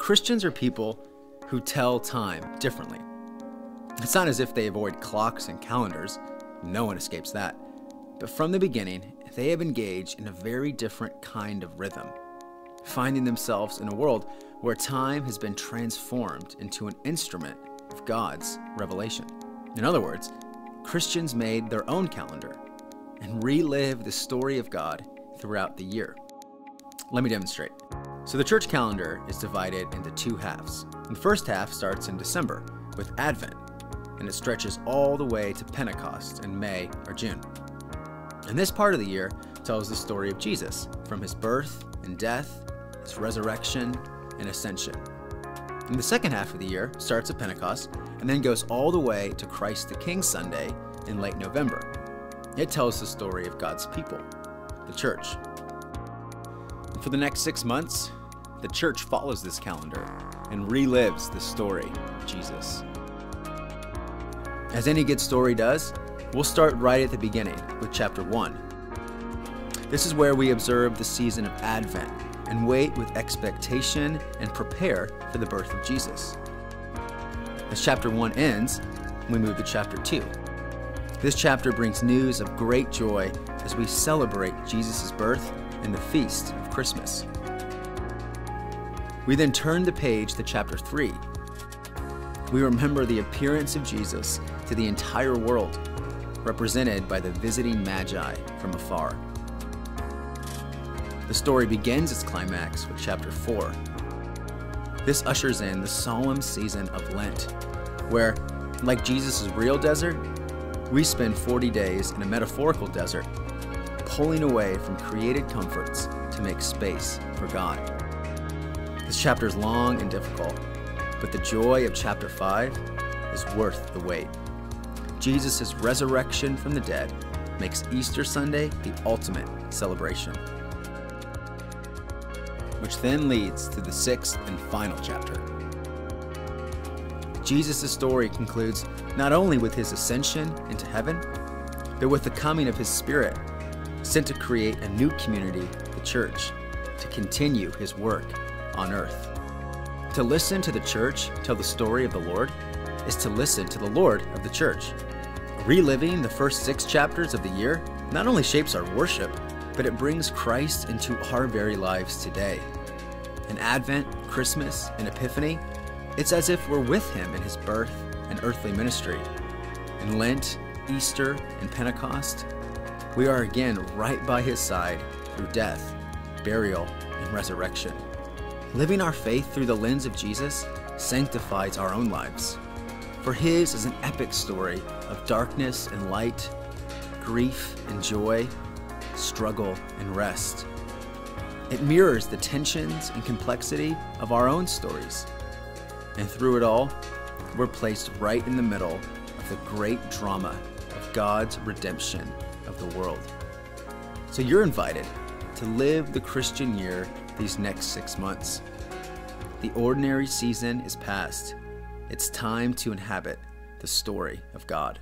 Christians are people who tell time differently. It's not as if they avoid clocks and calendars. No one escapes that. But from the beginning, they have engaged in a very different kind of rhythm, finding themselves in a world where time has been transformed into an instrument of God's revelation. In other words, Christians made their own calendar and relive the story of God throughout the year. Let me demonstrate. So the church calendar is divided into two halves. The first half starts in December with Advent, and it stretches all the way to Pentecost in May or June. And this part of the year tells the story of Jesus, from his birth and death, his resurrection and ascension. And the second half of the year starts at Pentecost and then goes all the way to Christ the King Sunday in late November. It tells the story of God's people, the church. And for the next 6 months, the church follows this calendar and relives the story of Jesus. As any good story does, we'll start right at the beginning with chapter 1. This is where we observe the season of Advent and wait with expectation and prepare for the birth of Jesus. As chapter 1 ends, we move to chapter 2. This chapter brings news of great joy as we celebrate Jesus' birth and the feast of Christmas. We then turn the page to chapter 3. We remember the appearance of Jesus to the entire world, represented by the visiting Magi from afar. The story begins its climax with chapter 4. This ushers in the solemn season of Lent, where, like Jesus' real desert, we spend 40 days in a metaphorical desert, pulling away from created comforts to make space for God. This chapter is long and difficult, but the joy of chapter 5 is worth the wait. Jesus' resurrection from the dead makes Easter Sunday the ultimate celebration, which then leads to the 6th and final chapter. Jesus' story concludes not only with his ascension into heaven, but with the coming of his Spirit, sent to create a new community, the church, to continue his work on earth. To listen to the church tell the story of the Lord is to listen to the Lord of the church. Reliving the first 6 chapters of the year not only shapes our worship, but it brings Christ into our very lives today. In Advent, Christmas, and Epiphany, it's as if we're with him in his birth and earthly ministry. In Lent, Easter, and Pentecost, we are again right by his side through death, burial, and resurrection. Living our faith through the lens of Jesus sanctifies our own lives. For his is an epic story of darkness and light, grief and joy, struggle and rest. It mirrors the tensions and complexity of our own stories. And through it all, we're placed right in the middle of the great drama of God's redemption of the world. So you're invited to live the Christian year these next 6 months. The ordinary season is past. It's time to inhabit the story of God.